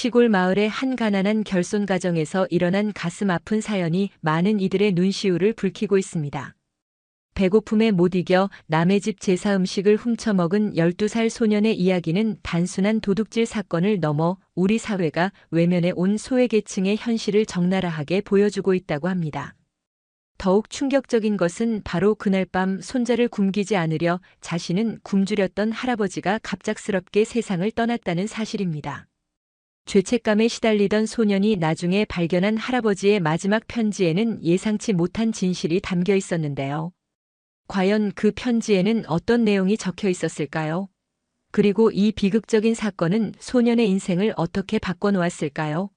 시골 마을의 한 가난한 결손 가정에서 일어난 가슴 아픈 사연이 많은 이들의 눈시울을 붉히고 있습니다. 배고픔에 못 이겨 남의 집 제사 음식을 훔쳐먹은 12살 소년의 이야기는 단순한 도둑질 사건을 넘어 우리 사회가 외면해 온 소외계층의 현실을 적나라하게 보여주고 있다고 합니다. 더욱 충격적인 것은 바로 그날 밤 손자를 굶기지 않으려 자신은 굶주렸던 할아버지가 갑작스럽게 세상을 떠났다는 사실입니다. 죄책감에 시달리던 소년이 나중에 발견한 할아버지의 마지막 편지에는 예상치 못한 진실이 담겨 있었는데요. 과연 그 편지에는 어떤 내용이 적혀 있었을까요? 그리고 이 비극적인 사건은 소년의 인생을 어떻게 바꿔놓았을까요?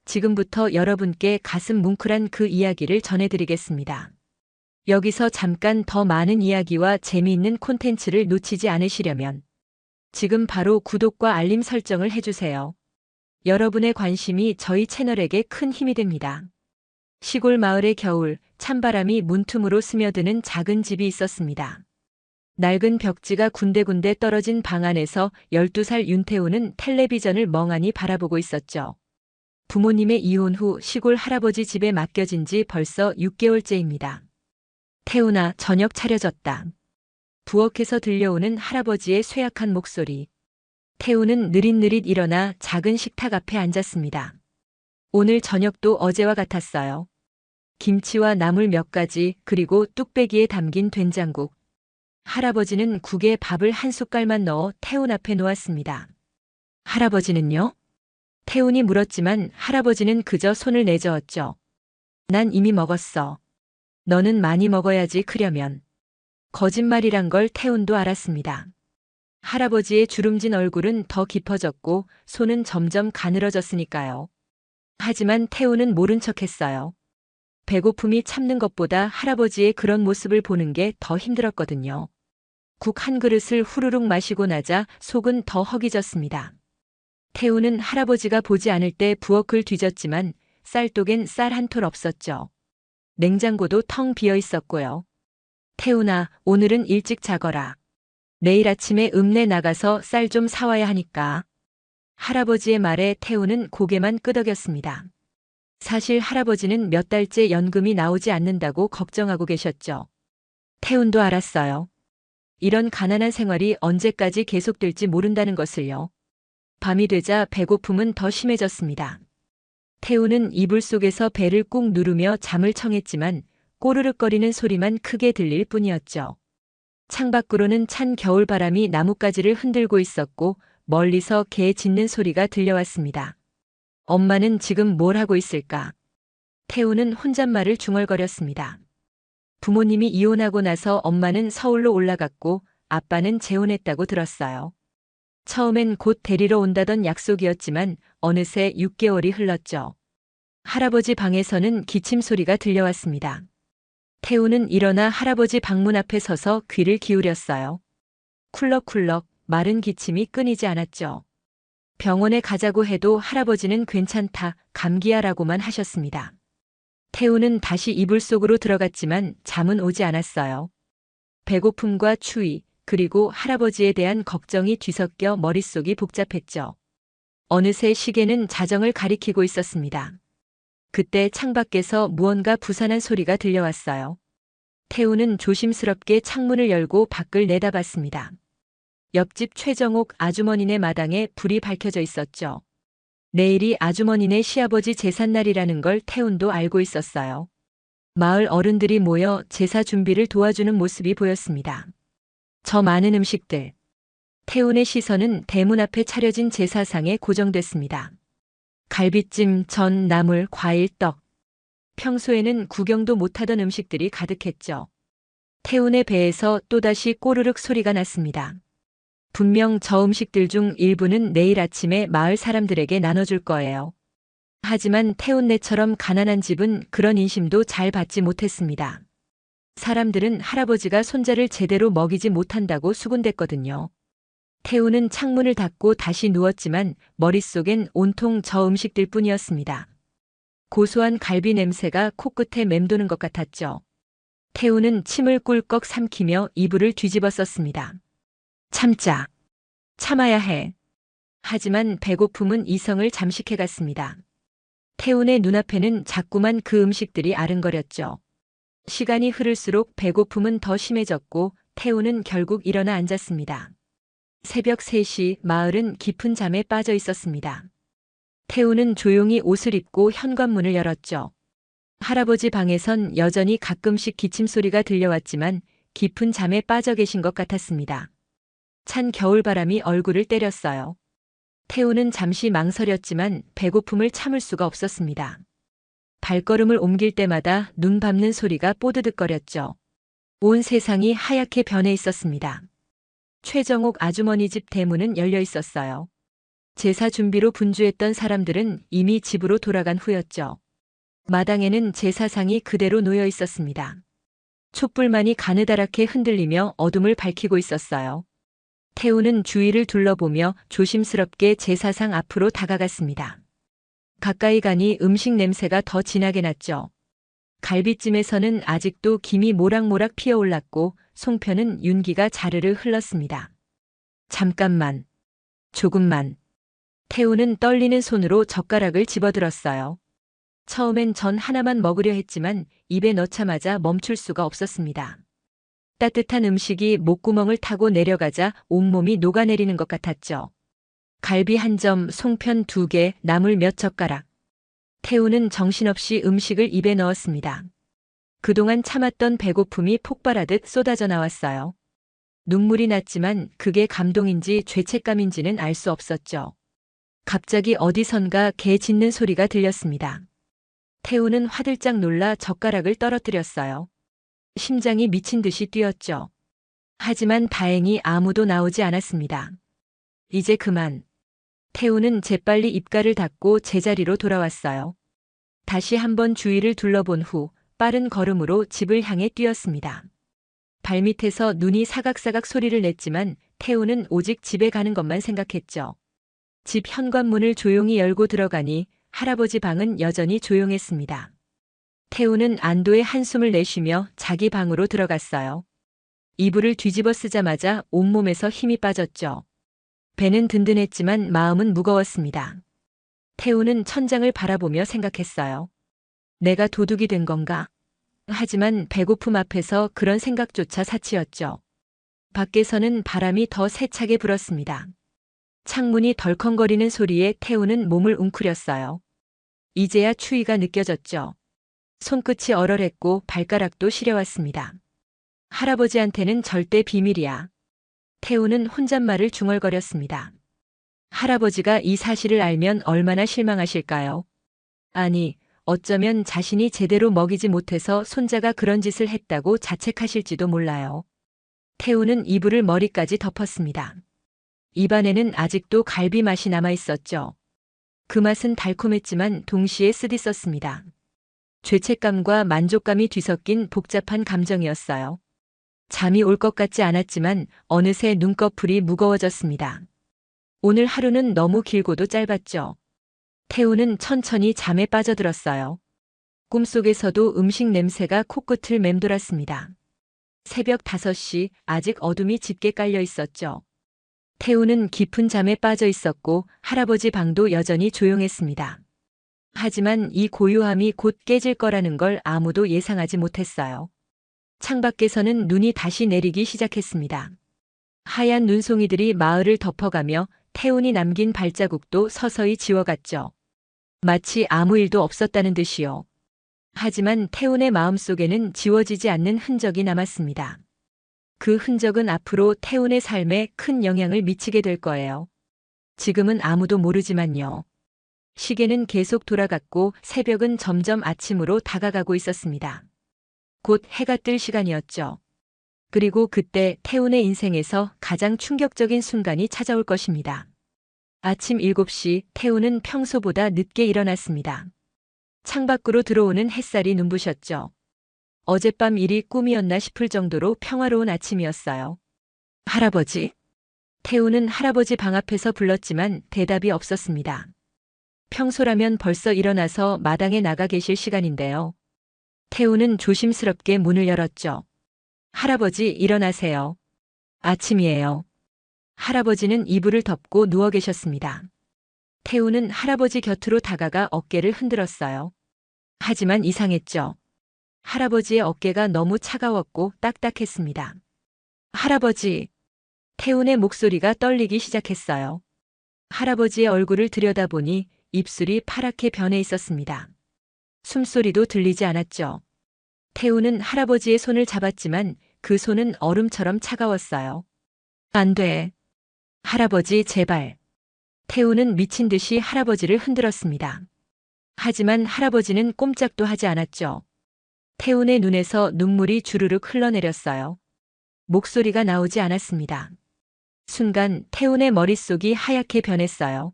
지금부터 여러분께 가슴 뭉클한 그 이야기를 전해드리겠습니다. 여기서 잠깐 더 많은 이야기와 재미있는 콘텐츠를 놓치지 않으시려면 지금 바로 구독과 알림 설정을 해주세요. 여러분의 관심이 저희 채널에게 큰 힘이 됩니다. 시골 마을의 겨울, 찬바람이 문틈으로 스며드는 작은 집이 있었습니다. 낡은 벽지가 군데군데 떨어진 방 안에서 12살 윤태우는 텔레비전을 멍하니 바라보고 있었죠. 부모님의 이혼 후 시골 할아버지 집에 맡겨진 지 벌써 6개월째입니다. 태우나, 저녁 차려졌다. 부엌에서 들려오는 할아버지의 쇠약한 목소리. 태우는 느릿느릿 일어나 작은 식탁 앞에 앉았습니다. 오늘 저녁도 어제와 같았어요. 김치와 나물 몇 가지, 그리고 뚝배기에 담긴 된장국. 할아버지는 국에 밥을 한 숟갈만 넣어 태운 앞에 놓았습니다. 할아버지는요? 태운이 물었지만 할아버지는 그저 손을 내저었죠. 난 이미 먹었어. 너는 많이 먹어야지 크려면. 거짓말이란 걸 태운도 알았습니다. 할아버지의 주름진 얼굴은 더 깊어졌고 손은 점점 가늘어졌으니까요. 하지만 태우는 모른 척했어요. 배고픔이 참는 것보다 할아버지의 그런 모습을 보는 게 더 힘들었거든요. 국 한 그릇을 후루룩 마시고 나자 속은 더 허기졌습니다. 태우는 할아버지가 보지 않을 때 부엌을 뒤졌지만 쌀독엔 쌀 한 톨 없었죠. 냉장고도 텅 비어 있었고요. 태우나, 오늘은 일찍 자거라. 내일 아침에 읍내 나가서 쌀 좀 사와야 하니까. 할아버지의 말에 태우는 고개만 끄덕였습니다. 사실 할아버지는 몇 달째 연금이 나오지 않는다고 걱정하고 계셨죠. 태운도 알았어요. 이런 가난한 생활이 언제까지 계속될지 모른다는 것을요. 밤이 되자 배고픔은 더 심해졌습니다. 태우는 이불 속에서 배를 꾹 누르며 잠을 청했지만 꼬르륵거리는 소리만 크게 들릴 뿐이었죠. 창밖으로는 찬 겨울바람이 나뭇가지를 흔들고 있었고 멀리서 개 짖는 소리가 들려왔습니다. 엄마는 지금 뭘 하고 있을까? 태우는 혼잣말을 중얼거렸습니다. 부모님이 이혼하고 나서 엄마는 서울로 올라갔고 아빠는 재혼했다고 들었어요. 처음엔 곧 데리러 온다던 약속이었지만 어느새 6개월이 흘렀죠. 할아버지 방에서는 기침 소리가 들려왔습니다. 태우는 일어나 할아버지 방문 앞에 서서 귀를 기울였어요. 쿨럭쿨럭 마른 기침이 끊이지 않았죠. 병원에 가자고 해도 할아버지는 괜찮다, 감기야라고만 하셨습니다. 태우는 다시 이불 속으로 들어갔지만 잠은 오지 않았어요. 배고픔과 추위, 그리고 할아버지에 대한 걱정이 뒤섞여 머릿속이 복잡했죠. 어느새 시계는 자정을 가리키고 있었습니다. 그때 창밖에서 무언가 부산한 소리가 들려왔어요. 태우는 조심스럽게 창문을 열고 밖을 내다봤습니다. 옆집 최정옥 아주머니네 마당에 불이 밝혀져 있었죠. 내일이 아주머니네 시아버지 제삿날이라는 걸 태운도 알고 있었어요. 마을 어른들이 모여 제사 준비를 도와주는 모습이 보였습니다. 저 많은 음식들. 태운의 시선은 대문 앞에 차려진 제사상에 고정됐습니다. 갈비찜, 전, 나물, 과일, 떡. 평소에는 구경도 못하던 음식들이 가득했죠. 태운의 배에서 또다시 꼬르륵 소리가 났습니다. 분명 저 음식들 중 일부는 내일 아침에 마을 사람들에게 나눠줄 거예요. 하지만 태운네처럼 가난한 집은 그런 인심도 잘 받지 못했습니다. 사람들은 할아버지가 손자를 제대로 먹이지 못한다고 수군댔거든요. 태우는 창문을 닫고 다시 누웠지만 머릿속엔 온통 저 음식들 뿐이었습니다. 고소한 갈비 냄새가 코끝에 맴도는 것 같았죠. 태우는 침을 꿀꺽 삼키며 이불을 뒤집어 썼습니다. 참자. 참아야 해. 하지만 배고픔은 이성을 잠식해갔습니다. 태훈의 눈앞에는 자꾸만 그 음식들이 아른거렸죠. 시간이 흐를수록 배고픔은 더 심해졌고 태훈은 결국 일어나 앉았습니다. 새벽 3시 마을은 깊은 잠에 빠져 있었습니다. 태훈은 조용히 옷을 입고 현관문을 열었죠. 할아버지 방에선 여전히 가끔씩 기침소리가 들려왔지만 깊은 잠에 빠져 계신 것 같았습니다. 찬 겨울바람이 얼굴을 때렸어요. 태훈은 잠시 망설였지만 배고픔을 참을 수가 없었습니다. 발걸음을 옮길 때마다 눈 밟는 소리가 뽀드득거렸죠. 온 세상이 하얗게 변해 있었습니다. 최정옥 아주머니 집 대문은 열려 있었어요. 제사 준비로 분주했던 사람들은 이미 집으로 돌아간 후였죠. 마당에는 제사상이 그대로 놓여 있었습니다. 촛불만이 가느다랗게 흔들리며 어둠을 밝히고 있었어요. 태우는 주위를 둘러보며 조심스럽게 제사상 앞으로 다가갔습니다. 가까이 가니 음식 냄새가 더 진하게 났죠. 갈비찜에서는 아직도 김이 모락모락 피어올랐고 송편은 윤기가 자르르 흘렀습니다. 잠깐만. 조금만. 태우는 떨리는 손으로 젓가락을 집어들었어요. 처음엔 전 하나만 먹으려 했지만 입에 넣자마자 멈출 수가 없었습니다. 따뜻한 음식이 목구멍을 타고 내려가자 온몸이 녹아내리는 것 같았죠. 갈비 1점, 송편 2개, 나물 몇 젓가락. 태우는 정신없이 음식을 입에 넣었습니다. 그동안 참았던 배고픔이 폭발하듯 쏟아져 나왔어요. 눈물이 났지만 그게 감동인지 죄책감인지는 알 수 없었죠. 갑자기 어디선가 개 짖는 소리가 들렸습니다. 태우는 화들짝 놀라 젓가락을 떨어뜨렸어요. 심장이 미친 듯이 뛰었죠. 하지만 다행히 아무도 나오지 않았습니다. 이제 그만. 태우는 재빨리 입가를 닫고 제자리로 돌아왔어요. 다시 한번 주위를 둘러본 후 빠른 걸음으로 집을 향해 뛰었습니다. 발밑에서 눈이 사각사각 소리를 냈지만 태우는 오직 집에 가는 것만 생각했죠. 집 현관문을 조용히 열고 들어가니 할아버지 방은 여전히 조용했습니다. 태우는 안도의 한숨을 내쉬며 자기 방으로 들어갔어요. 이불을 뒤집어 쓰자마자 온몸에서 힘이 빠졌죠. 배는 든든했지만 마음은 무거웠습니다. 태우는 천장을 바라보며 생각했어요. 내가 도둑이 된 건가? 하지만 배고픔 앞에서 그런 생각조차 사치였죠. 밖에서는 바람이 더 세차게 불었습니다. 창문이 덜컹거리는 소리에 태우는 몸을 웅크렸어요. 이제야 추위가 느껴졌죠. 손끝이 얼얼했고 발가락도 시려왔습니다. 할아버지한테는 절대 비밀이야. 태우는 혼잣말을 중얼거렸습니다. 할아버지가 이 사실을 알면 얼마나 실망하실까요? 아니, 어쩌면 자신이 제대로 먹이지 못해서 손자가 그런 짓을 했다고 자책하실지도 몰라요. 태우는 이불을 머리까지 덮었습니다. 입안에는 아직도 갈비 맛이 남아 있었죠. 그 맛은 달콤했지만 동시에 쓰디썼습니다. 죄책감과 만족감이 뒤섞인 복잡한 감정이었어요. 잠이 올 것 같지 않았지만 어느새 눈꺼풀이 무거워졌습니다. 오늘 하루는 너무 길고도 짧았죠. 태우는 천천히 잠에 빠져들었어요. 꿈속에서도 음식 냄새가 코끝을 맴돌았습니다. 새벽 5시 아직 어둠이 짙게 깔려 있었죠. 태우는 깊은 잠에 빠져 있었고 할아버지 방도 여전히 조용했습니다. 하지만 이 고요함이 곧 깨질 거라는 걸 아무도 예상하지 못했어요. 창밖에서는 눈이 다시 내리기 시작했습니다. 하얀 눈송이들이 마을을 덮어가며 태훈이 남긴 발자국도 서서히 지워갔죠. 마치 아무 일도 없었다는 듯이요. 하지만 태훈의 마음속에는 지워지지 않는 흔적이 남았습니다. 그 흔적은 앞으로 태훈의 삶에 큰 영향을 미치게 될 거예요. 지금은 아무도 모르지만요. 시계는 계속 돌아갔고 새벽은 점점 아침으로 다가가고 있었습니다. 곧 해가 뜰 시간이었죠. 그리고 그때 태훈의 인생에서 가장 충격적인 순간이 찾아올 것입니다. 아침 7시 태훈은 평소보다 늦게 일어났습니다. 창밖으로 들어오는 햇살이 눈부셨죠. 어젯밤 일이 꿈이었나 싶을 정도로 평화로운 아침이었어요. 할아버지. 태훈은 할아버지 방 앞에서 불렀지만 대답이 없었습니다. 평소라면 벌써 일어나서 마당에 나가 계실 시간인데요. 태훈은 조심스럽게 문을 열었죠. 할아버지 일어나세요. 아침이에요. 할아버지는 이불을 덮고 누워 계셨습니다. 태우는 할아버지 곁으로 다가가 어깨를 흔들었어요. 하지만 이상했죠. 할아버지의 어깨가 너무 차가웠고 딱딱했습니다. 할아버지, 태훈의 목소리가 떨리기 시작했어요. 할아버지의 얼굴을 들여다보니 입술이 파랗게 변해 있었습니다. 숨소리도 들리지 않았죠. 태훈은 할아버지의 손을 잡았지만 그 손은 얼음처럼 차가웠어요. 안 돼. 할아버지, 제발. 태훈은 미친 듯이 할아버지를 흔들었습니다. 하지만 할아버지는 꼼짝도 하지 않았죠. 태훈의 눈에서 눈물이 주르륵 흘러내렸어요. 목소리가 나오지 않았습니다. 순간 태훈의 머릿속이 하얗게 변했어요.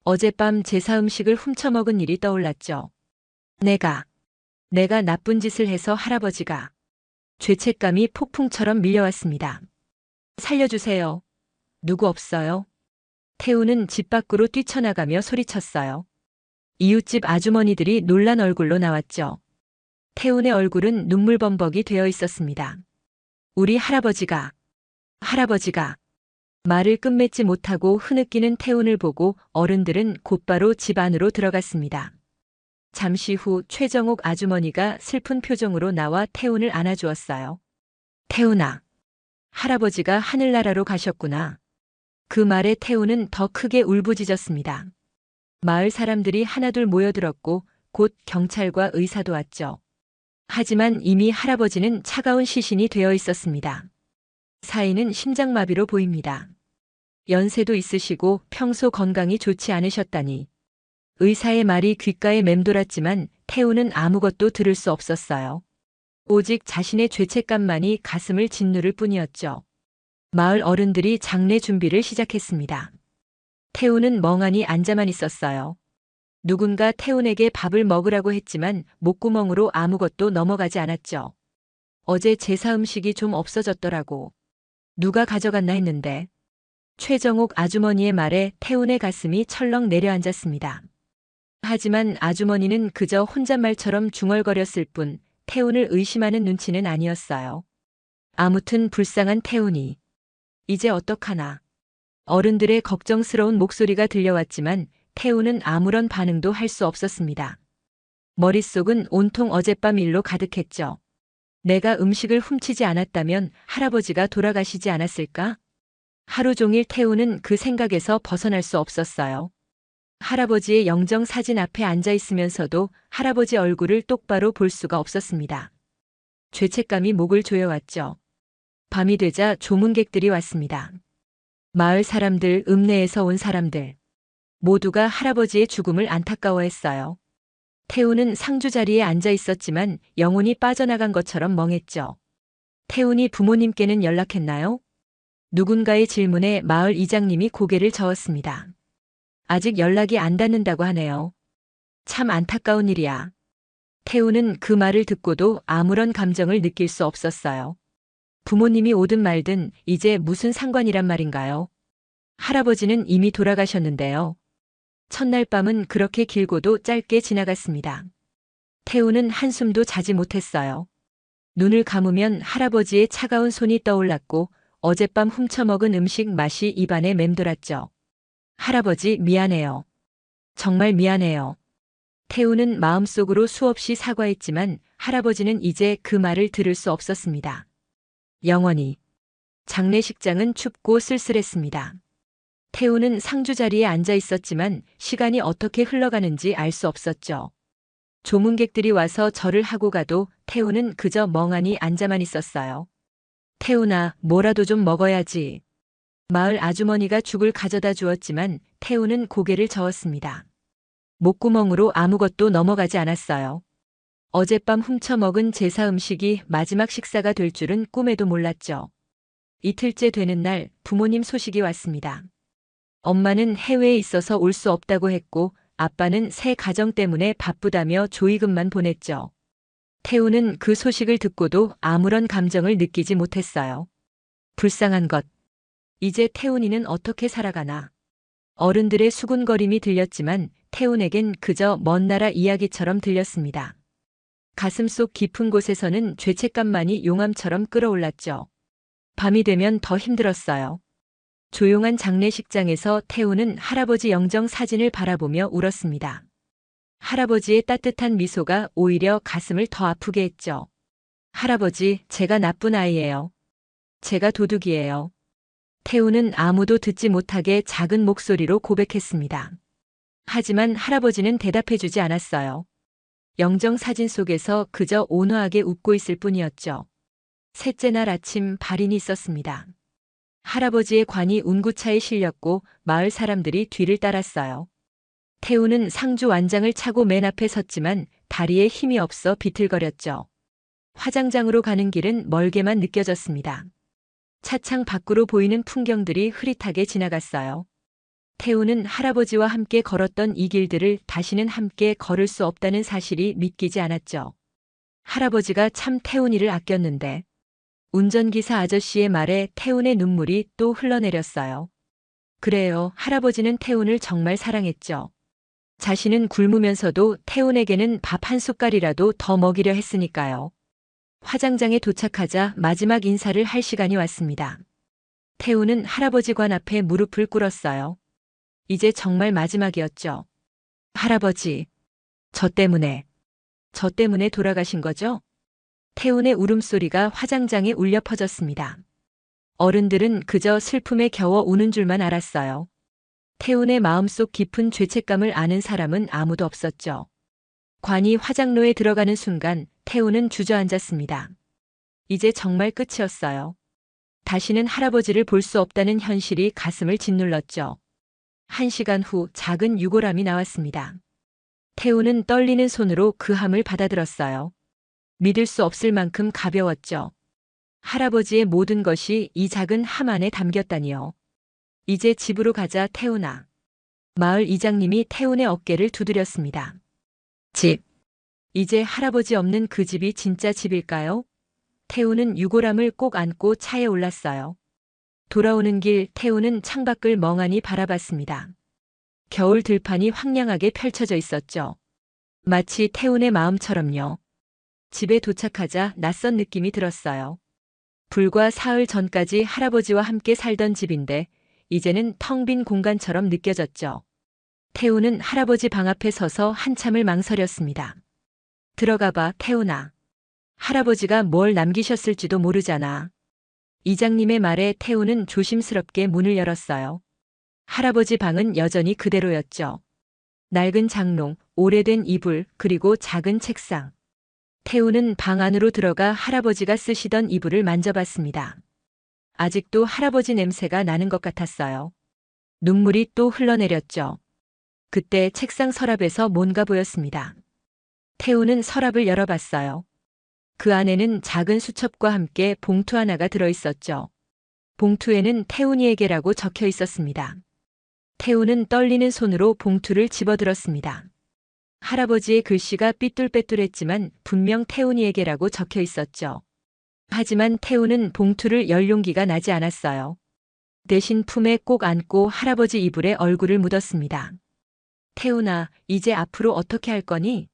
어젯밤 제사 음식을 훔쳐먹은 일이 떠올랐죠. 내가 나쁜 짓을 해서 할아버지가. 죄책감이 폭풍처럼 밀려왔습니다. 살려주세요. 누구 없어요? 태우는 집 밖으로 뛰쳐나가며 소리쳤어요. 이웃집 아주머니들이 놀란 얼굴로 나왔죠. 태훈의 얼굴은 눈물범벅이 되어 있었습니다. 우리 할아버지가. 말을 끝맺지 못하고 흐느끼는 태훈을 보고 어른들은 곧바로 집 안으로 들어갔습니다. 잠시 후 최정옥 아주머니가 슬픈 표정으로 나와 태훈을 안아주었어요. 태훈아, 할아버지가 하늘나라로 가셨구나. 그 말에 태훈은 더 크게 울부짖었습니다. 마을 사람들이 하나둘 모여들었고 곧 경찰과 의사도 왔죠. 하지만 이미 할아버지는 차가운 시신이 되어 있었습니다. 사인은 심장마비로 보입니다. 연세도 있으시고 평소 건강이 좋지 않으셨다니. 의사의 말이 귓가에 맴돌았지만 태우는 아무것도 들을 수 없었어요. 오직 자신의 죄책감만이 가슴을 짓누를 뿐이었죠. 마을 어른들이 장례 준비를 시작했습니다. 태우는 멍하니 앉아만 있었어요. 누군가 태훈에게 밥을 먹으라고 했지만 목구멍으로 아무것도 넘어가지 않았죠. 어제 제사 음식이 좀 없어졌더라고. 누가 가져갔나 했는데. 최정옥 아주머니의 말에 태훈의 가슴이 철렁 내려앉았습니다. 하지만 아주머니는 그저 혼잣말처럼 중얼거렸을 뿐 태훈을 의심하는 눈치는 아니었어요. 아무튼 불쌍한 태훈이. 이제 어떡하나. 어른들의 걱정스러운 목소리가 들려왔지만 태훈은 아무런 반응도 할 수 없었습니다. 머릿속은 온통 어젯밤 일로 가득했죠. 내가 음식을 훔치지 않았다면 할아버지가 돌아가시지 않았을까? 하루 종일 태훈은 그 생각에서 벗어날 수 없었어요. 할아버지의 영정 사진 앞에 앉아 있으면서도 할아버지 얼굴을 똑바로 볼 수가 없었습니다. 죄책감이 목을 조여왔죠. 밤이 되자 조문객들이 왔습니다. 마을 사람들, 읍내에서 온 사람들. 모두가 할아버지의 죽음을 안타까워했어요. 태훈은 상주 자리에 앉아 있었지만 영혼이 빠져나간 것처럼 멍했죠. 태훈이 부모님께는 연락했나요? 누군가의 질문에 마을 이장님이 고개를 저었습니다. 아직 연락이 안 닿는다고 하네요. 참 안타까운 일이야. 태훈은 그 말을 듣고도 아무런 감정을 느낄 수 없었어요. 부모님이 오든 말든 이제 무슨 상관이란 말인가요? 할아버지는 이미 돌아가셨는데요. 첫날 밤은 그렇게 길고도 짧게 지나갔습니다. 태훈은 한숨도 자지 못했어요. 눈을 감으면 할아버지의 차가운 손이 떠올랐고 어젯밤 훔쳐먹은 음식 맛이 입안에 맴돌았죠. 할아버지 미안해요. 정말 미안해요. 태훈은 마음속으로 수없이 사과했지만 할아버지는 이제 그 말을 들을 수 없었습니다. 영원히. 장례식장은 춥고 쓸쓸했습니다. 태훈은 상주 자리에 앉아 있었지만 시간이 어떻게 흘러가는지 알 수 없었죠. 조문객들이 와서 절을 하고 가도 태훈은 그저 멍하니 앉아만 있었어요. 태훈아, 뭐라도 좀 먹어야지. 마을 아주머니가 죽을 가져다 주었지만 태훈은 고개를 저었습니다. 목구멍으로 아무것도 넘어가지 않았어요. 어젯밤 훔쳐먹은 제사 음식이 마지막 식사가 될 줄은 꿈에도 몰랐죠. 이틀째 되는 날 부모님 소식이 왔습니다. 엄마는 해외에 있어서 올 수 없다고 했고 아빠는 새 가정 때문에 바쁘다며 조의금만 보냈죠. 태훈은 그 소식을 듣고도 아무런 감정을 느끼지 못했어요. 불쌍한 것. 이제 태훈이는 어떻게 살아가나. 어른들의 수군거림이 들렸지만 태훈에겐 그저 먼 나라 이야기처럼 들렸습니다. 가슴속 깊은 곳에서는 죄책감만이 용암처럼 끓어올랐죠. 밤이 되면 더 힘들었어요. 조용한 장례식장에서 태우는 할아버지 영정 사진을 바라보며 울었습니다. 할아버지의 따뜻한 미소가 오히려 가슴을 더 아프게 했죠. 할아버지, 제가 나쁜 아이예요. 제가 도둑이에요. 태우는 아무도 듣지 못하게 작은 목소리로 고백했습니다. 하지만 할아버지는 대답해주지 않았어요. 영정 사진 속에서 그저 온화하게 웃고 있을 뿐이었죠. 셋째 날 아침 발인이 있었습니다. 할아버지의 관이 운구차에 실렸고 마을 사람들이 뒤를 따랐어요. 태우는 상주 완장을 차고 맨 앞에 섰지만 다리에 힘이 없어 비틀거렸죠. 화장장으로 가는 길은 멀게만 느껴졌습니다. 차창 밖으로 보이는 풍경들이 흐릿하게 지나갔어요. 태우는 할아버지와 함께 걸었던 이 길들을 다시는 함께 걸을 수 없다는 사실이 믿기지 않았죠. 할아버지가 참 태훈이를 아꼈는데. 운전기사 아저씨의 말에 태훈의 눈물이 또 흘러내렸어요. 그래요, 할아버지는 태훈을 정말 사랑했죠. 자신은 굶으면서도 태훈에게는 밥 한 숟갈이라도 더 먹이려 했으니까요. 화장장에 도착하자 마지막 인사를 할 시간이 왔습니다. 태훈은 할아버지 관 앞에 무릎을 꿇었어요. 이제 정말 마지막이었죠. 할아버지, 저 때문에 돌아가신 거죠? 태훈의 울음소리가 화장장에 울려 퍼졌습니다. 어른들은 그저 슬픔에 겨워 우는 줄만 알았어요. 태훈의 마음속 깊은 죄책감을 아는 사람은 아무도 없었죠. 관이 화장로에 들어가는 순간 태훈은 주저앉았습니다. 이제 정말 끝이었어요. 다시는 할아버지를 볼 수 없다는 현실이 가슴을 짓눌렀죠. 1시간 후 작은 유골함이 나왔습니다. 태훈은 떨리는 손으로 그 함을 받아들었어요. 믿을 수 없을 만큼 가벼웠죠. 할아버지의 모든 것이 이 작은 함 안에 담겼다니요. 이제 집으로 가자, 태훈아. 마을 이장님이 태훈의 어깨를 두드렸습니다. 집. 이제 할아버지 없는 그 집이 진짜 집일까요? 태훈은 유골함을 꼭 안고 차에 올랐어요. 돌아오는 길 태훈은 창밖을 멍하니 바라봤습니다. 겨울 들판이 황량하게 펼쳐져 있었죠. 마치 태훈의 마음처럼요. 집에 도착하자 낯선 느낌이 들었어요. 불과 사흘 전까지 할아버지와 함께 살던 집인데 이제는 텅 빈 공간처럼 느껴졌죠. 태훈은 할아버지 방 앞에 서서 한참을 망설였습니다. 들어가 봐, 태훈아. 할아버지가 뭘 남기셨을지도 모르잖아. 이장님의 말에 태훈은 조심스럽게 문을 열었어요. 할아버지 방은 여전히 그대로였죠. 낡은 장롱, 오래된 이불, 그리고 작은 책상. 태훈은 방 안으로 들어가 할아버지가 쓰시던 이불을 만져봤습니다. 아직도 할아버지 냄새가 나는 것 같았어요. 눈물이 또 흘러내렸죠. 그때 책상 서랍에서 뭔가 보였습니다. 태훈은 서랍을 열어봤어요. 그 안에는 작은 수첩과 함께 봉투 하나가 들어있었죠. 봉투에는 태훈이에게라고 적혀 있었습니다. 태훈은 떨리는 손으로 봉투를 집어들었습니다. 할아버지의 글씨가 삐뚤빼뚤했지만 분명 태훈이에게라고 적혀 있었죠. 하지만 태훈은 봉투를 열 용기가 나지 않았어요. 대신 품에 꼭 안고 할아버지 이불에 얼굴을 묻었습니다. 태훈아, 이제 앞으로 어떻게 할 거니?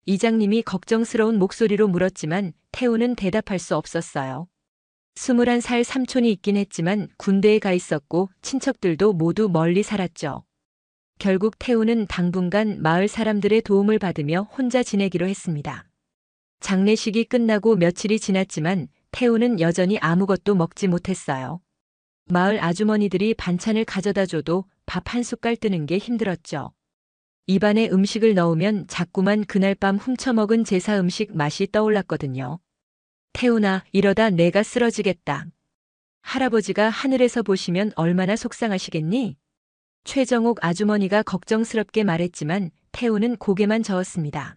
이장님이 걱정스러운 목소리로 물었지만 태훈은 대답할 수 없었어요. 21살 삼촌이 있긴 했지만 군대에 가 있었고 친척들도 모두 멀리 살았죠. 결국 태훈은 당분간 마을 사람들의 도움을 받으며 혼자 지내기로 했습니다. 장례식이 끝나고 며칠이 지났지만 태훈은 여전히 아무것도 먹지 못했어요. 마을 아주머니들이 반찬을 가져다 줘도 밥 한 숟갈 뜨는 게 힘들었죠. 입안에 음식을 넣으면 자꾸만 그날 밤 훔쳐먹은 제사 음식 맛이 떠올랐거든요. 태훈아, 이러다 내가 쓰러지겠다. 할아버지가 하늘에서 보시면 얼마나 속상하시겠니? 최정옥 아주머니가 걱정스럽게 말했지만 태훈은 고개만 저었습니다.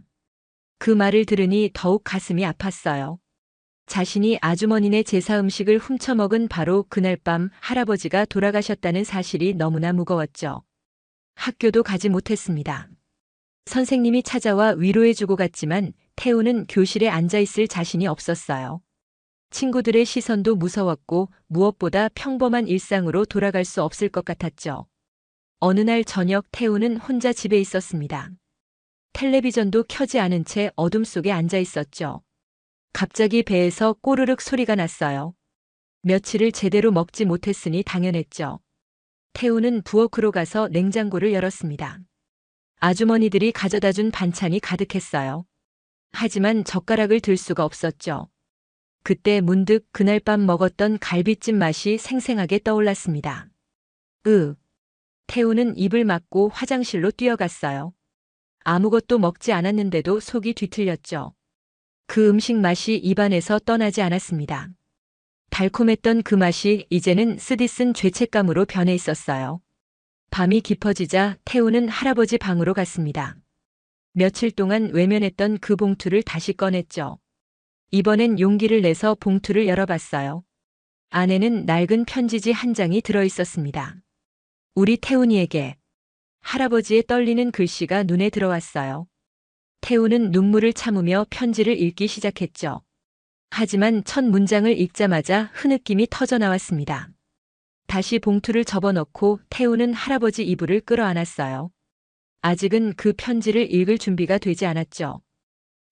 그 말을 들으니 더욱 가슴이 아팠어요. 자신이 아주머니네 제사 음식을 훔쳐먹은 바로 그날 밤 할아버지가 돌아가셨다는 사실이 너무나 무거웠죠. 학교도 가지 못했습니다. 선생님이 찾아와 위로해주고 갔지만 태훈은 교실에 앉아있을 자신이 없었어요. 친구들의 시선도 무서웠고 무엇보다 평범한 일상으로 돌아갈 수 없을 것 같았죠. 어느 날 저녁 태훈은 혼자 집에 있었습니다. 텔레비전도 켜지 않은 채 어둠 속에 앉아 있었죠. 갑자기 배에서 꼬르륵 소리가 났어요. 며칠을 제대로 먹지 못했으니 당연했죠. 태우는 부엌으로 가서 냉장고를 열었습니다. 아주머니들이 가져다 준 반찬이 가득했어요. 하지만 젓가락을 들 수가 없었죠. 그때 문득 그날 밤 먹었던 갈비찜 맛이 생생하게 떠올랐습니다. 태우는 입을 막고 화장실로 뛰어갔어요. 아무것도 먹지 않았는데도 속이 뒤틀렸죠. 그 음식 맛이 입안에서 떠나지 않았습니다. 달콤했던 그 맛이 이제는 쓰디쓴 죄책감으로 변해 있었어요. 밤이 깊어지자 태우는 할아버지 방으로 갔습니다. 며칠 동안 외면했던 그 봉투를 다시 꺼냈죠. 이번엔 용기를 내서 봉투를 열어봤어요. 안에는 낡은 편지지 한 장이 들어 있었습니다. 우리 태훈이에게. 할아버지의 떨리는 글씨가 눈에 들어왔어요. 태우는 눈물을 참으며 편지를 읽기 시작했죠. 하지만 첫 문장을 읽자마자 흐느낌이 터져 나왔습니다. 다시 봉투를 접어넣고 태우는 할아버지 이불을 끌어안았어요. 아직은 그 편지를 읽을 준비가 되지 않았죠.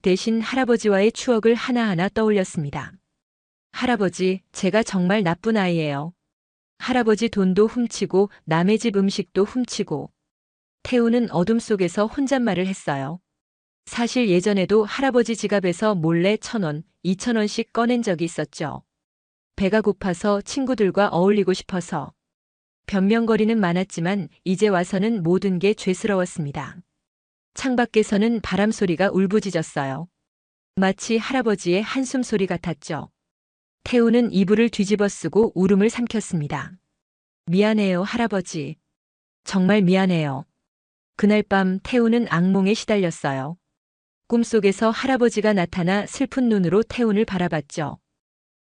대신 할아버지와의 추억을 하나하나 떠올렸습니다. 할아버지, 제가 정말 나쁜 아이예요. 할아버지 돈도 훔치고 남의 집 음식도 훔치고. 태우는 어둠 속에서 혼잣말을 했어요. 사실 예전에도 할아버지 지갑에서 몰래 1,000원, 2,000원씩 꺼낸 적이 있었죠. 배가 고파서 친구들과 어울리고 싶어서. 변명거리는 많았지만 이제 와서는 모든 게 죄스러웠습니다. 창밖에서는 바람 소리가 울부짖었어요. 마치 할아버지의 한숨 소리 같았죠. 태우는 이불을 뒤집어 쓰고 울음을 삼켰습니다. 미안해요, 할아버지. 정말 미안해요. 그날 밤 태우는 악몽에 시달렸어요. 꿈속에서 할아버지가 나타나 슬픈 눈으로 태훈을 바라봤죠.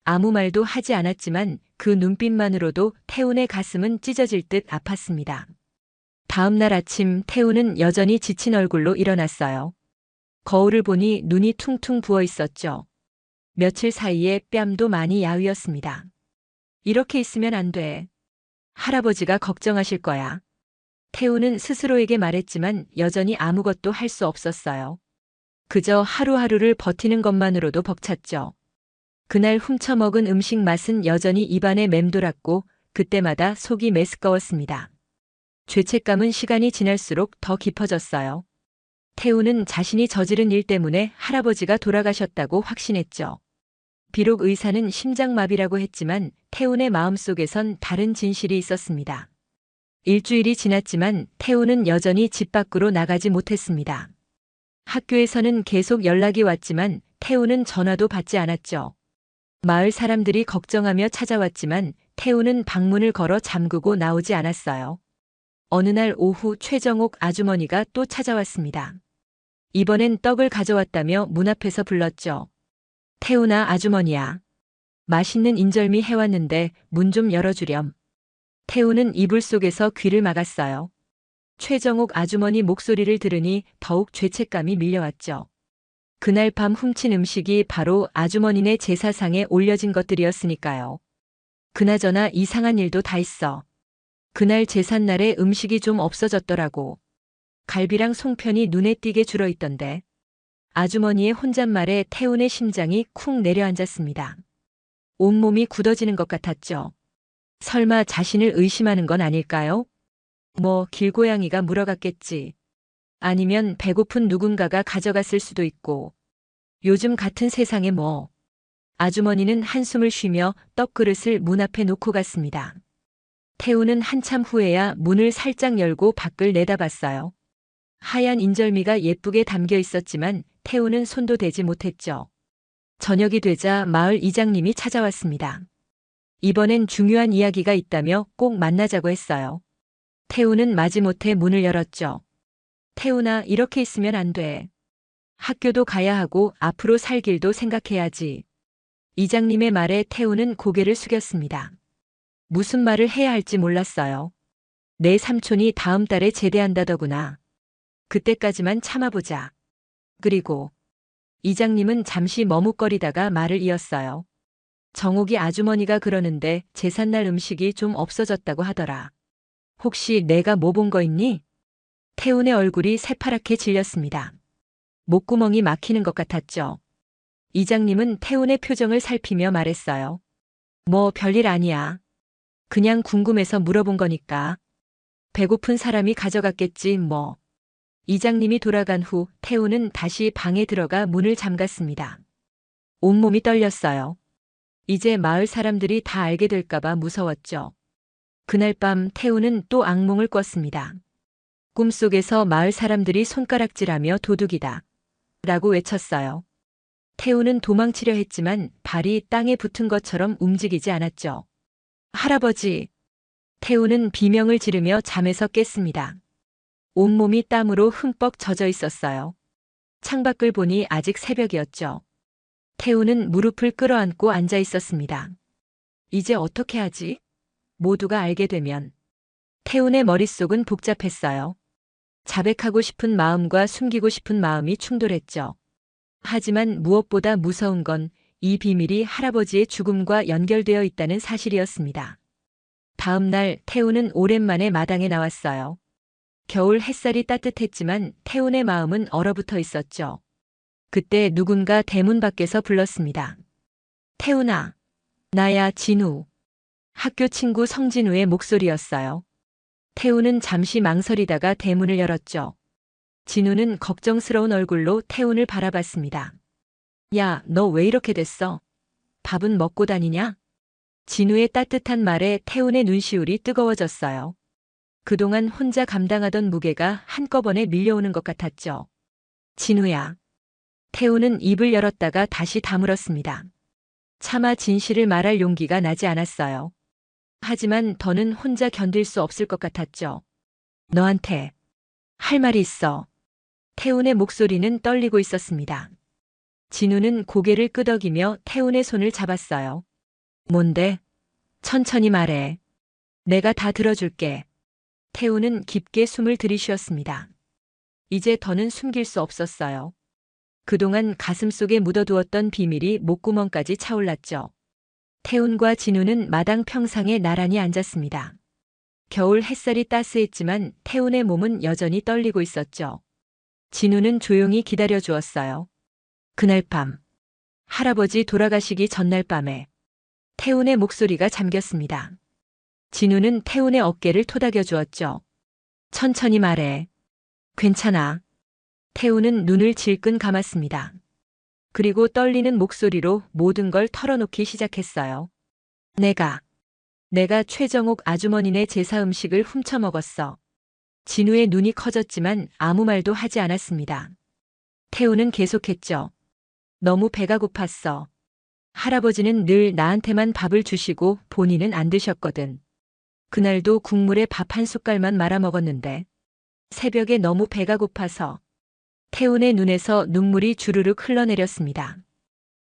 아무 말도 하지 않았지만 그 눈빛만으로도 태훈의 가슴은 찢어질 듯 아팠습니다. 다음 날 아침 태훈은 여전히 지친 얼굴로 일어났어요. 거울을 보니 눈이 퉁퉁 부어 있었죠. 며칠 사이에 뺨도 많이 야위었습니다. 이렇게 있으면 안 돼. 할아버지가 걱정하실 거야. 태훈은 스스로에게 말했지만 여전히 아무것도 할 수 없었어요. 그저 하루하루를 버티는 것만으로도 벅찼죠. 그날 훔쳐먹은 음식 맛은 여전히 입안에 맴돌았고 그때마다 속이 메스꺼웠습니다. 죄책감은 시간이 지날수록 더 깊어졌어요. 태우는 자신이 저지른 일 때문에 할아버지가 돌아가셨다고 확신했죠. 비록 의사는 심장마비라고 했지만 태훈의 마음속에선 다른 진실이 있었습니다. 일주일이 지났지만 태훈은 여전히 집 밖으로 나가지 못했습니다. 학교에서는 계속 연락이 왔지만 태훈은 전화도 받지 않았죠. 마을 사람들이 걱정하며 찾아왔지만 태훈은 방문을 걸어 잠그고 나오지 않았어요. 어느 날 오후 최정옥 아주머니가 또 찾아왔습니다. 이번엔 떡을 가져왔다며 문 앞에서 불렀죠. 태훈아, 아주머니야. 맛있는 인절미 해왔는데 문 좀 열어주렴. 태훈은 이불 속에서 귀를 막았어요. 최정옥 아주머니 목소리를 들으니 더욱 죄책감이 밀려왔죠. 그날 밤 훔친 음식이 바로 아주머니네 제사상에 올려진 것들이었으니까요. 그나저나 이상한 일도 다 있어. 그날 제삿날에 음식이 좀 없어졌더라고. 갈비랑 송편이 눈에 띄게 줄어있던데. 아주머니의 혼잣말에 태훈의 심장이 쿵 내려앉았습니다. 온몸이 굳어지는 것 같았죠. 설마 자신을 의심하는 건 아닐까요? 길고양이가 물어갔겠지. 아니면 배고픈 누군가가 가져갔을 수도 있고. 요즘 같은 세상에 뭐. 아주머니는 한숨을 쉬며 떡그릇을 문 앞에 놓고 갔습니다. 태우는 한참 후에야 문을 살짝 열고 밖을 내다봤어요. 하얀 인절미가 예쁘게 담겨 있었지만 태우는 손도 대지 못했죠. 저녁이 되자 마을 이장님이 찾아왔습니다. 이번엔 중요한 이야기가 있다며 꼭 만나자고 했어요. 태우는 마지못해 문을 열었죠. 태훈아, 이렇게 있으면 안 돼. 학교도 가야 하고 앞으로 살 길도 생각해야지. 이장님의 말에 태훈은 고개를 숙였습니다. 무슨 말을 해야 할지 몰랐어요. 내 삼촌이 다음 달에 제대한다더구나. 그때까지만 참아보자. 그리고 이장님은 잠시 머뭇거리다가 말을 이었어요. 정옥이 아주머니가 그러는데 제삿날 음식이 좀 없어졌다고 하더라. 혹시 내가 뭐 본 거 있니? 태훈의 얼굴이 새파랗게 질렸습니다. 목구멍이 막히는 것 같았죠. 이장님은 태훈의 표정을 살피며 말했어요. 별일 아니야. 그냥 궁금해서 물어본 거니까. 배고픈 사람이 가져갔겠지 뭐. 이장님이 돌아간 후 태우는 다시 방에 들어가 문을 잠갔습니다. 온몸이 떨렸어요. 이제 마을 사람들이 다 알게 될까봐 무서웠죠. 그날 밤 태우는 또 악몽을 꿨습니다. 꿈속에서 마을 사람들이 손가락질하며 도둑이다 라고 외쳤어요. 태우는 도망치려 했지만 발이 땅에 붙은 것처럼 움직이지 않았죠. 할아버지! 태우는 비명을 지르며 잠에서 깼습니다. 온몸이 땀으로 흠뻑 젖어 있었어요. 창밖을 보니 아직 새벽이었죠. 태우는 무릎을 끌어안고 앉아 있었습니다. 이제 어떻게 하지? 모두가 알게 되면. 태운의 머릿속은 복잡했어요. 자백하고 싶은 마음과 숨기고 싶은 마음이 충돌했죠. 하지만 무엇보다 무서운 건 이 비밀이 할아버지의 죽음과 연결되어 있다는 사실이었습니다. 다음 날 태우는 오랜만에 마당에 나왔어요. 겨울 햇살이 따뜻했지만 태운의 마음은 얼어붙어 있었죠. 그때 누군가 대문 밖에서 불렀습니다. 태운아, 나야 진우. 학교 친구 성진우의 목소리였어요. 태운은 잠시 망설이다가 대문을 열었죠. 진우는 걱정스러운 얼굴로 태운을 바라봤습니다. 야, 너 왜 이렇게 됐어? 밥은 먹고 다니냐? 진우의 따뜻한 말에 태운의 눈시울이 뜨거워졌어요. 그동안 혼자 감당하던 무게가 한꺼번에 밀려오는 것 같았죠. 진우야. 태운은 입을 열었다가 다시 다물었습니다. 차마 진실을 말할 용기가 나지 않았어요. 하지만 더는 혼자 견딜 수 없을 것 같았죠. 너한테 할 말이 있어. 태운의 목소리는 떨리고 있었습니다. 진우는 고개를 끄덕이며 태운의 손을 잡았어요. 뭔데? 천천히 말해. 내가 다 들어줄게. 태운은 깊게 숨을 들이쉬었습니다. 이제 더는 숨길 수 없었어요. 그동안 가슴속에 묻어두었던 비밀이 목구멍까지 차올랐죠. 태운과 진우는 마당 평상에 나란히 앉았습니다. 겨울 햇살이 따스했지만 태운의 몸은 여전히 떨리고 있었죠. 진우는 조용히 기다려 주었어요. 그날 밤, 할아버지 돌아가시기 전날 밤에 태운의 목소리가 잠겼습니다. 진우는 태운의 어깨를 토닥여 주었죠. 천천히 말해. 괜찮아. 태운은 눈을 질끈 감았습니다. 그리고 떨리는 목소리로 모든 걸 털어놓기 시작했어요. 내가 최정옥 아주머니네 제사 음식을 훔쳐 먹었어. 진우의 눈이 커졌지만 아무 말도 하지 않았습니다. 태우는 계속했죠. 너무 배가 고팠어. 할아버지는 늘 나한테만 밥을 주시고 본인은 안 드셨거든. 그날도 국물에 밥 한 숟갈만 말아 먹었는데 새벽에 너무 배가 고파서. 태운의 눈에서 눈물이 주르륵 흘러내렸습니다.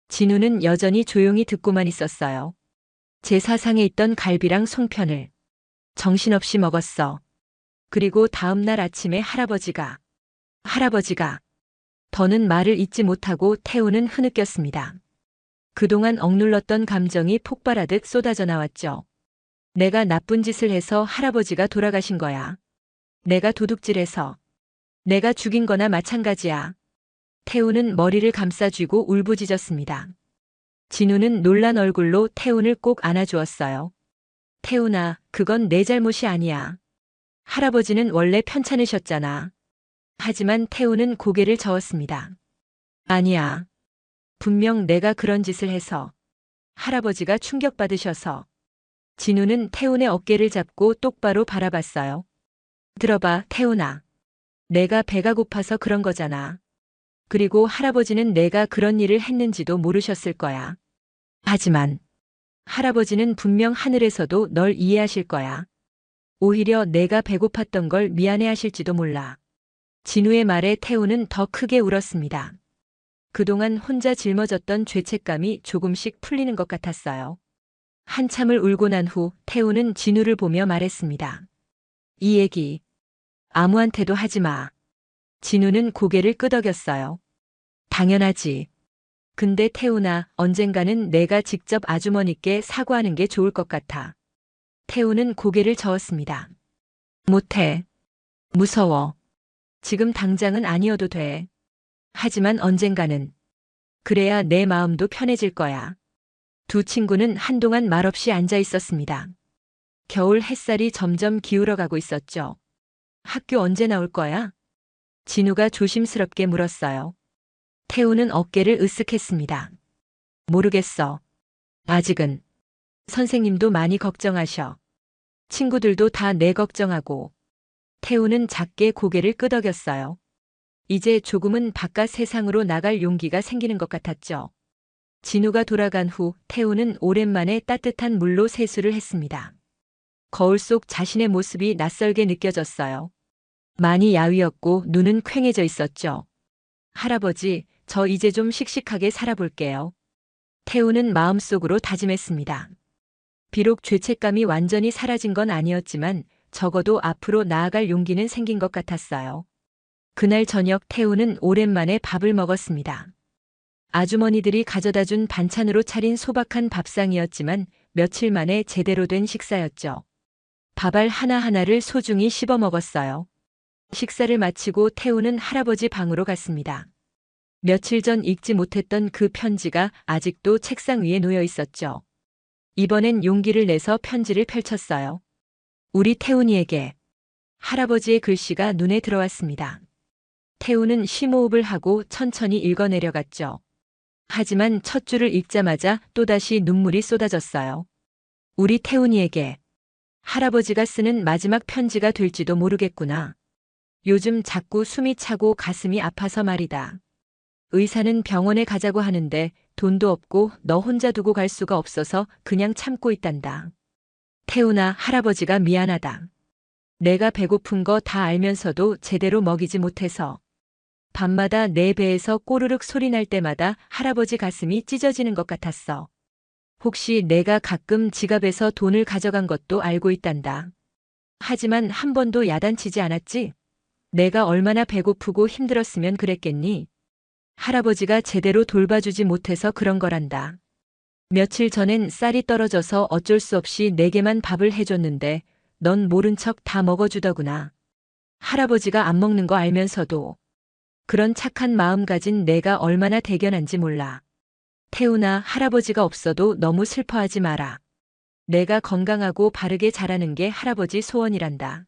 진우는 여전히 조용히 듣고만 있었어요. 제사상에 있던 갈비랑 송편을 정신없이 먹었어. 그리고 다음 날 아침에 할아버지가 더는 말을 잇지 못하고 태우는 흐느꼈습니다. 그동안 억눌렀던 감정이 폭발하듯 쏟아져 나왔죠. 내가 나쁜 짓을 해서 할아버지가 돌아가신 거야. 내가 도둑질해서. 내가 죽인 거나 마찬가지야. 태우는 머리를 감싸쥐고 울부짖었습니다. 진우는 놀란 얼굴로 태운을 꼭 안아주었어요. 태운아, 그건 내 잘못이 아니야. 할아버지는 원래 편찮으셨잖아. 하지만 태우는 고개를 저었습니다. 아니야. 분명 내가 그런 짓을 해서. 할아버지가 충격받으셔서. 진우는 태운의 어깨를 잡고 똑바로 바라봤어요. 들어봐, 태운아. 내가 배가 고파서 그런 거잖아. 그리고 할아버지는 내가 그런 일을 했는지도 모르셨을 거야. 하지만 할아버지는 분명 하늘에서도 널 이해하실 거야. 오히려 내가 배고팠던 걸 미안해하실지도 몰라. 진우의 말에 태우는 더 크게 울었습니다. 그동안 혼자 짊어졌던 죄책감이 조금씩 풀리는 것 같았어요. 한참을 울고 난 후 태우는 진우를 보며 말했습니다. 이 얘기 아무한테도 하지 마. 진우는 고개를 끄덕였어요. 당연하지. 근데 태우나, 언젠가는 내가 직접 아주머니께 사과하는 게 좋을 것 같아. 태우는 고개를 저었습니다. 못해. 무서워. 지금 당장은 아니어도 돼. 하지만 언젠가는. 그래야 내 마음도 편해질 거야. 두 친구는 한동안 말없이 앉아 있었습니다. 겨울 햇살이 점점 기울어가고 있었죠. 학교 언제 나올 거야? 진우가 조심스럽게 물었어요. 태우는 어깨를 으쓱했습니다. 모르겠어. 아직은. 선생님도 많이 걱정하셔. 친구들도 다 내 걱정하고. 태우는 작게 고개를 끄덕였어요. 이제 조금은 바깥 세상으로 나갈 용기가 생기는 것 같았죠. 진우가 돌아간 후 태우는 오랜만에 따뜻한 물로 세수를 했습니다. 거울 속 자신의 모습이 낯설게 느껴졌어요. 많이 야위었고 눈은 퀭해져 있었죠. 할아버지, 저 이제 좀 씩씩하게 살아볼게요. 태우는 마음속으로 다짐했습니다. 비록 죄책감이 완전히 사라진 건 아니었지만 적어도 앞으로 나아갈 용기는 생긴 것 같았어요. 그날 저녁 태우는 오랜만에 밥을 먹었습니다. 아주머니들이 가져다 준 반찬으로 차린 소박한 밥상이었지만 며칠 만에 제대로 된 식사였죠. 밥알 하나하나를 소중히 씹어 먹었어요. 식사를 마치고 태우는 할아버지 방으로 갔습니다. 며칠 전 읽지 못했던 그 편지가 아직도 책상 위에 놓여 있었죠. 이번엔 용기를 내서 편지를 펼쳤어요. 우리 태훈이에게. 할아버지의 글씨가 눈에 들어왔습니다. 태훈은 심호흡을 하고 천천히 읽어내려갔죠. 하지만 첫 줄을 읽자마자 또다시 눈물이 쏟아졌어요. 우리 태훈이에게. 할아버지가 쓰는 마지막 편지가 될지도 모르겠구나. 요즘 자꾸 숨이 차고 가슴이 아파서 말이다. 의사는 병원에 가자고 하는데 돈도 없고 너 혼자 두고 갈 수가 없어서 그냥 참고 있단다. 태훈아, 할아버지가 미안하다. 내가 배고픈 거 다 알면서도 제대로 먹이지 못해서. 밤마다 내 배에서 꼬르륵 소리 날 때마다 할아버지 가슴이 찢어지는 것 같았어. 혹시 내가 가끔 지갑에서 돈을 가져간 것도 알고 있단다. 하지만 한 번도 야단치지 않았지? 내가 얼마나 배고프고 힘들었으면 그랬겠니? 할아버지가 제대로 돌봐주지 못해서 그런 거란다. 며칠 전엔 쌀이 떨어져서 어쩔 수 없이 내게만 밥을 해줬는데 넌 모른 척 다 먹어주더구나. 할아버지가 안 먹는 거 알면서도. 그런 착한 마음 가진 내가 얼마나 대견한지 몰라. 태훈아, 할아버지가 없어도 너무 슬퍼하지 마라. 내가 건강하고 바르게 자라는 게 할아버지 소원이란다.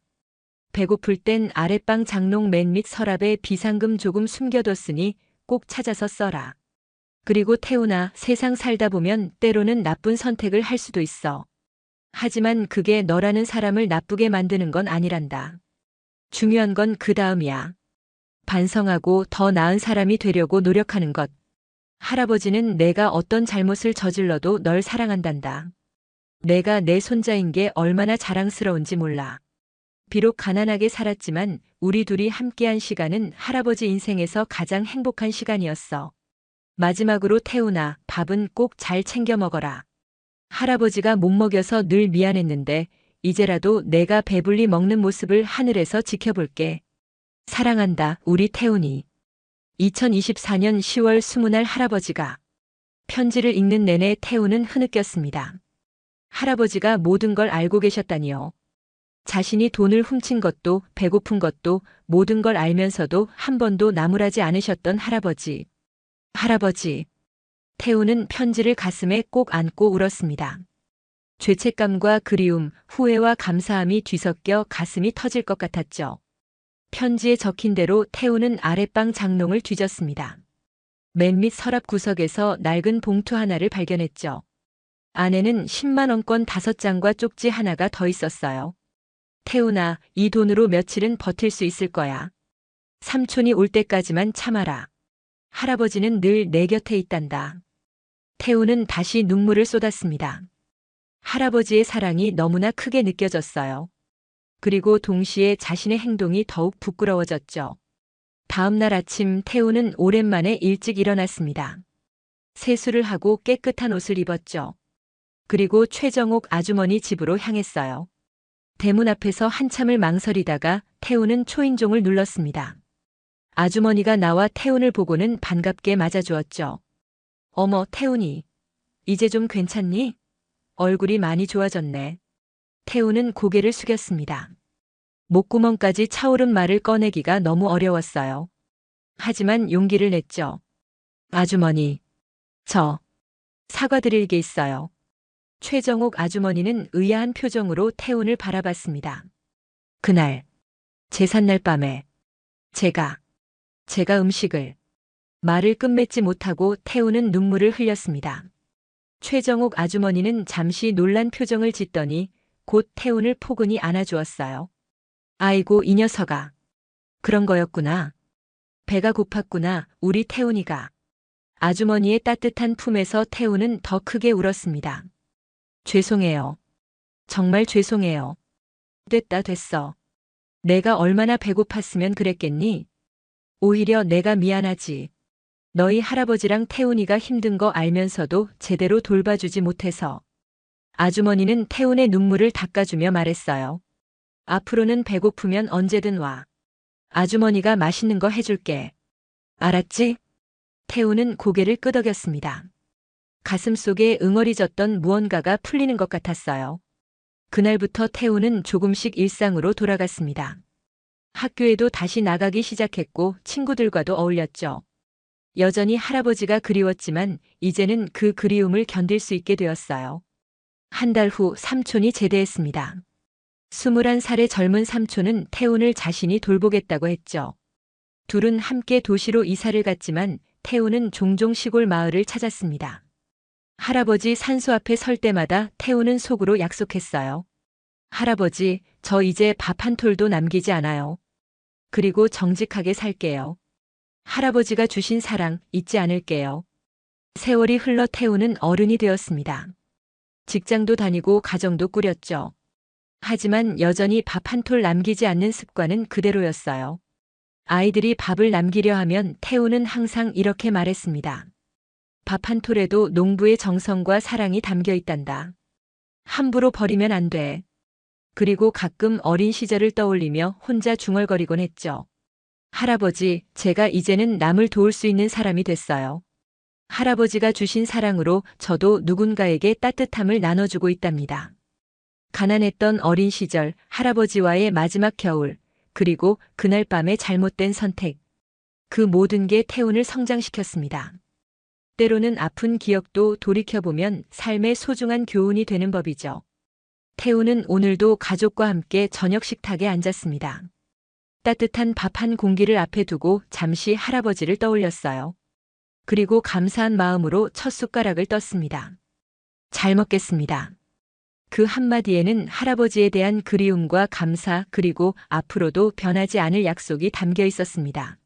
배고플 땐 아랫방 장롱 맨 밑 서랍에 비상금 조금 숨겨뒀으니 꼭 찾아서 써라. 그리고 태훈아, 세상 살다 보면 때로는 나쁜 선택을 할 수도 있어. 하지만 그게 너라는 사람을 나쁘게 만드는 건 아니란다. 중요한 건 그 다음이야. 반성하고 더 나은 사람이 되려고 노력하는 것. 할아버지는 내가 어떤 잘못을 저질러도 널 사랑한단다. 내가 내 손자인 게 얼마나 자랑스러운지 몰라. 비록 가난하게 살았지만 우리 둘이 함께한 시간은 할아버지 인생에서 가장 행복한 시간이었어. 마지막으로 태훈아, 밥은 꼭 잘 챙겨 먹어라. 할아버지가 못 먹여서 늘 미안했는데 이제라도 내가 배불리 먹는 모습을 하늘에서 지켜볼게. 사랑한다, 우리 태훈이. 2024년 10월 20날 할아버지가. 편지를 읽는 내내 태훈은 흐느꼈습니다. 할아버지가 모든 걸 알고 계셨다니요. 자신이 돈을 훔친 것도 배고픈 것도 모든 걸 알면서도 한 번도 나무라지 않으셨던 할아버지. 할아버지. 태훈은 편지를 가슴에 꼭 안고 울었습니다. 죄책감과 그리움, 후회와 감사함이 뒤섞여 가슴이 터질 것 같았죠. 편지에 적힌 대로 태훈은 아랫방 장롱을 뒤졌습니다. 맨 밑 서랍 구석에서 낡은 봉투 하나를 발견했죠. 안에는 10만 원권 5장과 쪽지 하나가 더 있었어요. 태훈아, 이 돈으로 며칠은 버틸 수 있을 거야. 삼촌이 올 때까지만 참아라. 할아버지는 늘 내 곁에 있단다. 태훈은 다시 눈물을 쏟았습니다. 할아버지의 사랑이 너무나 크게 느껴졌어요. 그리고 동시에 자신의 행동이 더욱 부끄러워졌죠. 다음 날 아침 태훈은 오랜만에 일찍 일어났습니다. 세수를 하고 깨끗한 옷을 입었죠. 그리고 최정옥 아주머니 집으로 향했어요. 대문 앞에서 한참을 망설이다가 태훈은 초인종을 눌렀습니다. 아주머니가 나와 태훈을 보고는 반갑게 맞아주었죠. 어머, 태훈이. 이제 좀 괜찮니? 얼굴이 많이 좋아졌네. 태훈은 고개를 숙였습니다. 목구멍까지 차오른 말을 꺼내기가 너무 어려웠어요. 하지만 용기를 냈죠. 아주머니. 저. 사과드릴 게 있어요. 최정옥 아주머니는 의아한 표정으로 태훈을 바라봤습니다. 그날. 제삿날 밤에 제가 음식을 말을 끝맺지 못하고 태우는 눈물을 흘렸습니다. 최정옥 아주머니는 잠시 놀란 표정을 짓더니 곧 태훈을 포근히 안아주었어요. 아이고 이 녀석아. 그런 거였구나. 배가 고팠구나 우리 태훈이가. 아주머니의 따뜻한 품에서 태훈은 더 크게 울었습니다. 죄송해요. 정말 죄송해요. 됐어. 내가 얼마나 배고팠으면 그랬겠니? 오히려 내가 미안하지. 너희 할아버지랑 태훈이가 힘든 거 알면서도 제대로 돌봐주지 못해서. 아주머니는 태훈의 눈물을 닦아주며 말했어요. 앞으로는 배고프면 언제든 와. 아주머니가 맛있는 거 해줄게. 알았지? 태훈은 고개를 끄덕였습니다. 가슴속에 응어리졌던 무언가가 풀리는 것 같았어요. 그날부터 태훈은 조금씩 일상으로 돌아갔습니다. 학교에도 다시 나가기 시작했고 친구들과도 어울렸죠. 여전히 할아버지가 그리웠지만 이제는 그 그리움을 견딜 수 있게 되었어요. 한 달 후 삼촌이 제대했습니다. 21살의 젊은 삼촌은 태훈을 자신이 돌보겠다고 했죠. 둘은 함께 도시로 이사를 갔지만 태훈은 종종 시골 마을을 찾았습니다. 할아버지 산소 앞에 설 때마다 태훈은 속으로 약속했어요. 할아버지, 저 이제 밥 한 톨도 남기지 않아요. 그리고 정직하게 살게요. 할아버지가 주신 사랑 잊지 않을게요. 세월이 흘러 태훈은 어른이 되었습니다. 직장도 다니고 가정도 꾸렸죠. 하지만 여전히 밥 한 톨 남기지 않는 습관은 그대로였어요. 아이들이 밥을 남기려 하면 태훈은 항상 이렇게 말했습니다. 밥 한 톨에도 농부의 정성과 사랑이 담겨 있단다. 함부로 버리면 안 돼. 그리고 가끔 어린 시절을 떠올리며 혼자 중얼거리곤 했죠. 할아버지, 제가 이제는 남을 도울 수 있는 사람이 됐어요. 할아버지가 주신 사랑으로 저도 누군가에게 따뜻함을 나눠주고 있답니다. 가난했던 어린 시절, 할아버지와의 마지막 겨울, 그리고 그날 밤의 잘못된 선택. 그 모든 게 태훈을 성장시켰습니다. 때로는 아픈 기억도 돌이켜보면 삶의 소중한 교훈이 되는 법이죠. 태훈은 오늘도 가족과 함께 저녁 식탁에 앉았습니다. 따뜻한 밥 한 공기를 앞에 두고 잠시 할아버지를 떠올렸어요. 그리고 감사한 마음으로 첫 숟가락을 떴습니다. 잘 먹겠습니다. 그 한마디에는 할아버지에 대한 그리움과 감사 그리고 앞으로도 변하지 않을 약속이 담겨 있었습니다.